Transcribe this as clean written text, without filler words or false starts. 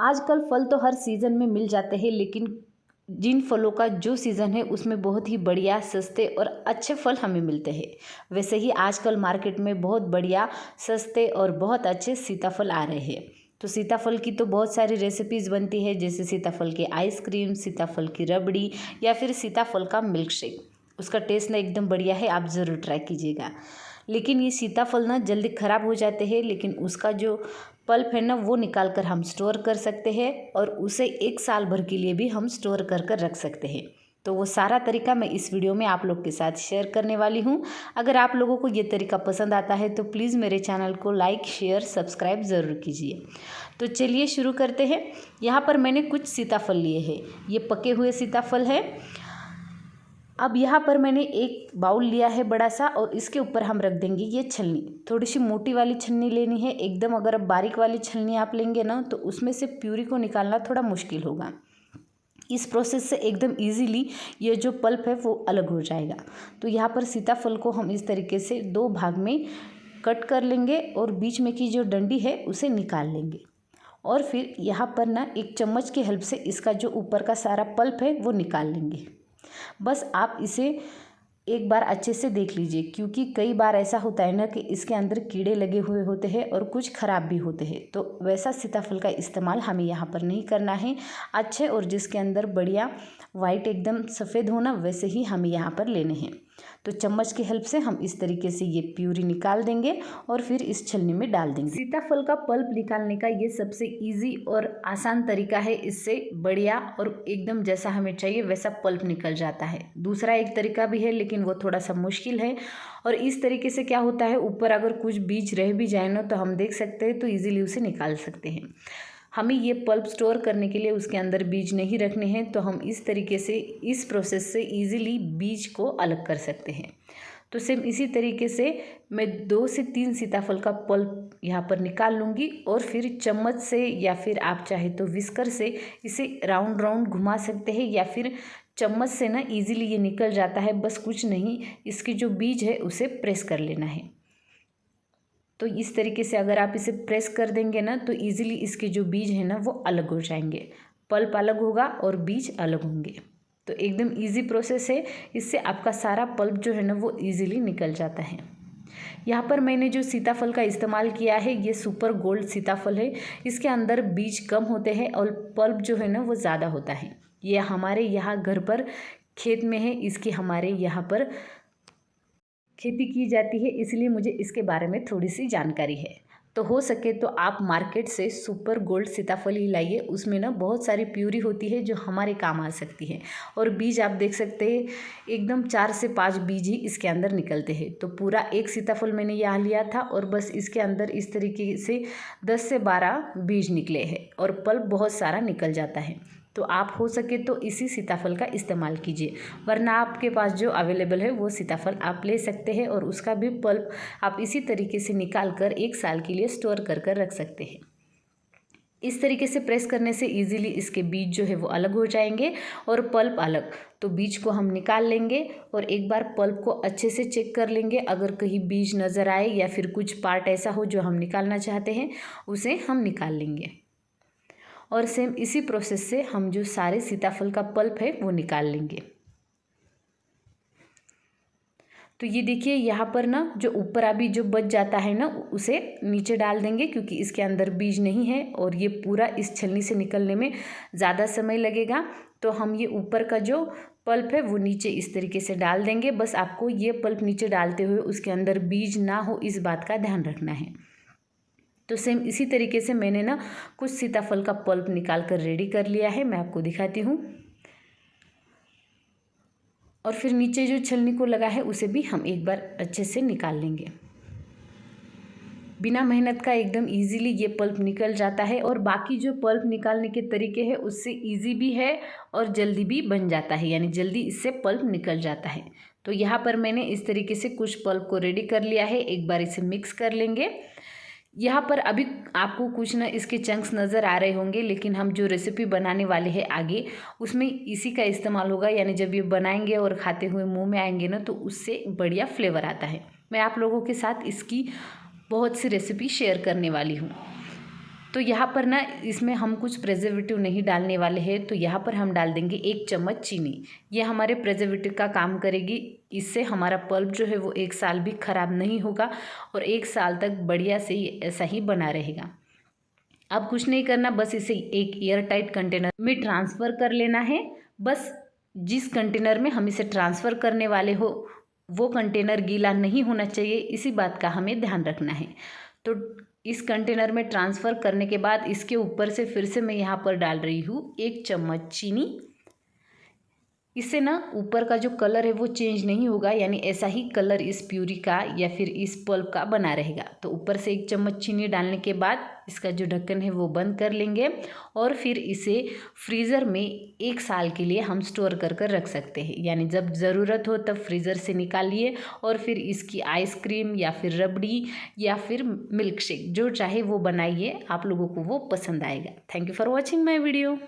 आजकल फल तो हर सीज़न में मिल जाते हैं, लेकिन जिन फलों का जो सीज़न है उसमें बहुत ही बढ़िया, सस्ते और अच्छे फल हमें मिलते हैं। वैसे ही आजकल मार्केट में बहुत बढ़िया, सस्ते और बहुत अच्छे सीताफल आ रहे हैं। तो सीताफल की तो बहुत सारी रेसिपीज़ बनती है, जैसे सीताफल की आइसक्रीम, सीताफल की रबड़ी या फिर सीताफल का मिल्क शेक। उसका टेस्ट ना एकदम बढ़िया है, आप ज़रूर ट्राई कीजिएगा। लेकिन ये सीताफल ना जल्दी ख़राब हो जाते हैं, लेकिन उसका जो पल्प है ना वो निकाल कर हम स्टोर कर सकते हैं और उसे 1 साल भर के लिए भी हम स्टोर कर कर रख सकते हैं। तो वो सारा तरीका मैं इस वीडियो में आप लोग के साथ शेयर करने वाली हूँ। अगर आप लोगों को ये तरीका पसंद आता है तो प्लीज़ मेरे चैनल को लाइक, शेयर, सब्सक्राइब ज़रूर कीजिए। तो चलिए शुरू करते हैं। यहाँ पर मैंने कुछ सीताफल लिए हैं। ये पके हुए सीताफल है। अब यहाँ पर मैंने एक बाउल लिया है बड़ा सा, और इसके ऊपर हम रख देंगे ये छलनी। थोड़ी सी मोटी वाली छलनी लेनी है एकदम। अगर अब बारीक वाली छलनी आप लेंगे ना तो उसमें से प्यूरी को निकालना थोड़ा मुश्किल होगा। इस प्रोसेस से एकदम इजीली ये जो पल्प है वो अलग हो जाएगा। तो यहाँ पर सीताफल को हम इस तरीके से 2 भाग में कट कर लेंगे और बीच में की जो डंडी है उसे निकाल लेंगे। और फिर यहाँ पर ना एक चम्मच की हेल्प से इसका जो ऊपर का सारा पल्प है वो निकाल लेंगे। बस आप इसे एक बार अच्छे से देख लीजिए, क्योंकि कई बार ऐसा होता है ना कि इसके अंदर कीड़े लगे हुए होते हैं और कुछ ख़राब भी होते हैं। तो वैसा सीताफल का इस्तेमाल हमें यहाँ पर नहीं करना है। अच्छे और जिसके अंदर बढ़िया वाइट एकदम सफ़ेद होना, वैसे ही हमें यहाँ पर लेने हैं। तो चम्मच की हेल्प से हम इस तरीके से ये प्यूरी निकाल देंगे और फिर इस छलनी में डाल देंगे। सीताफल का पल्प निकालने का ये सबसे इजी और आसान तरीका है। इससे बढ़िया और एकदम जैसा हमें चाहिए वैसा पल्प निकल जाता है। दूसरा एक तरीका भी है, लेकिन वो थोड़ा सा मुश्किल है। और इस तरीके से क्या होता है, ऊपर अगर कुछ बीज रह भी जाए ना तो हम देख सकते हैं, तो ईजिली उसे निकाल सकते हैं। हमें ये पल्प स्टोर करने के लिए उसके अंदर बीज नहीं रखने हैं, तो हम इस तरीके से, इस प्रोसेस से इजीली बीज को अलग कर सकते हैं। तो सेम इसी तरीके से मैं 2 से 3 सीताफल का पल्प यहाँ पर निकाल लूँगी और फिर चम्मच से या फिर आप चाहे तो विस्कर से इसे राउंड राउंड घुमा सकते हैं, या फिर चम्मच से ना इजीली ये निकल जाता है। बस कुछ नहीं, इसकी जो बीज है उसे प्रेस कर लेना है। तो इस तरीके से अगर आप इसे प्रेस कर देंगे ना तो इजीली इसके जो बीज है ना वो अलग हो जाएंगे। पल्प अलग होगा और बीज अलग होंगे। तो एकदम इजी प्रोसेस है। इससे आपका सारा पल्प जो है ना वो इजीली निकल जाता है। यहाँ पर मैंने जो सीताफल का इस्तेमाल किया है ये सुपर गोल्ड सीताफल है। इसके अंदर बीज कम होते हैं और पल्प जो है ना वो ज़्यादा होता है। ये हमारे यहाँ घर पर खेत में है, इसकी हमारे यहाँ पर खेती की जाती है, इसलिए मुझे इसके बारे में थोड़ी सी जानकारी है। तो हो सके तो आप मार्केट से सुपर गोल्ड सीताफल ही लाइए। उसमें ना बहुत सारी प्यूरी होती है जो हमारे काम आ सकती है। और बीज आप देख सकते हैं, एकदम 4 से 5 बीज ही इसके अंदर निकलते हैं। तो पूरा एक सीताफल मैंने यहाँ लिया था और बस इसके अंदर इस तरीके से 10 से 12 बीज निकले हैं और पल्प बहुत सारा निकल जाता है। तो आप हो सके तो इसी सीताफल का इस्तेमाल कीजिए, वरना आपके पास जो अवेलेबल है वो सीताफल आप ले सकते हैं और उसका भी पल्प आप इसी तरीके से निकाल कर 1 साल के लिए स्टोर कर कर रख सकते हैं। इस तरीके से प्रेस करने से इजीली इसके बीज जो है वो अलग हो जाएंगे और पल्प अलग। तो बीज को हम निकाल लेंगे और एक बार पल्प को अच्छे से चेक कर लेंगे। अगर कहीं बीज नज़र आए या फिर कुछ पार्ट ऐसा हो जो हम निकालना चाहते हैं, उसे हम निकाल लेंगे। और सेम इसी प्रोसेस से हम जो सारे सीताफल का पल्प है वो निकाल लेंगे। तो ये देखिए यहाँ पर ना जो ऊपर अभी जो बच जाता है ना उसे नीचे डाल देंगे, क्योंकि इसके अंदर बीज नहीं है और ये पूरा इस छलनी से निकलने में ज़्यादा समय लगेगा। तो हम ये ऊपर का जो पल्प है वो नीचे इस तरीके से डाल देंगे। बस आपको ये पल्प नीचे डालते हुए उसके अंदर बीज ना हो, इस बात का ध्यान रखना है। तो सेम इसी तरीके से मैंने ना कुछ सीताफल का पल्प निकाल कर रेडी कर लिया है, मैं आपको दिखाती हूँ। और फिर नीचे जो छलनी को लगा है उसे भी हम एक बार अच्छे से निकाल लेंगे। बिना मेहनत का एकदम इजीली ये पल्प निकल जाता है। और बाकी जो पल्प निकालने के तरीके हैं उससे इजी भी है और जल्दी भी बन जाता है, यानी जल्दी इससे पल्प निकल जाता है। तो यहाँ पर मैंने इस तरीके से कुछ पल्प को रेडी कर लिया है। एक बार इसे मिक्स कर लेंगे। यहाँ पर अभी आपको कुछ ना इसके चंक्स नज़र आ रहे होंगे, लेकिन हम जो रेसिपी बनाने वाले हैं आगे उसमें इसी का इस्तेमाल होगा। यानी जब ये बनाएंगे और खाते हुए मुंह में आएंगे ना तो उससे बढ़िया फ्लेवर आता है। मैं आप लोगों के साथ इसकी बहुत सी रेसिपी शेयर करने वाली हूँ। तो यहाँ पर ना इसमें हम कुछ प्रिजर्वेटिव नहीं डालने वाले हैं, तो यहाँ पर हम डाल देंगे 1 चम्मच चीनी। ये हमारे प्रिजर्वेटिव का काम करेगी। इससे हमारा पल्प जो है वो 1 साल भी ख़राब नहीं होगा और 1 साल तक बढ़िया से ऐसा ही बना रहेगा। अब कुछ नहीं करना, बस इसे एक एयर टाइट कंटेनर में ट्रांसफ़र कर लेना है। बस जिस कंटेनर में हम इसे ट्रांसफ़र करने वाले हो वो कंटेनर गीला नहीं होना चाहिए, इसी बात का हमें ध्यान रखना है। तो इस कंटेनर में ट्रांसफ़र करने के बाद इसके ऊपर से फिर से मैं यहाँ पर डाल रही हूँ 1 चम्मच चीनी। इससे ना ऊपर का जो कलर है वो चेंज नहीं होगा, यानी ऐसा ही कलर इस प्यूरी का या फिर इस पल्प का बना रहेगा। तो ऊपर से 1 चम्मच चीनी डालने के बाद इसका जो ढक्कन है वो बंद कर लेंगे और फिर इसे फ्रीज़र में 1 साल के लिए हम स्टोर कर रख सकते हैं। यानी जब ज़रूरत हो तब फ्रीज़र से निकालिए और फिर इसकी आइसक्रीम या फिर रबड़ी या फिर मिल्क शेक जो चाहे वो बनाइए, आप लोगों को वो पसंद आएगा। Thank you for watching my video.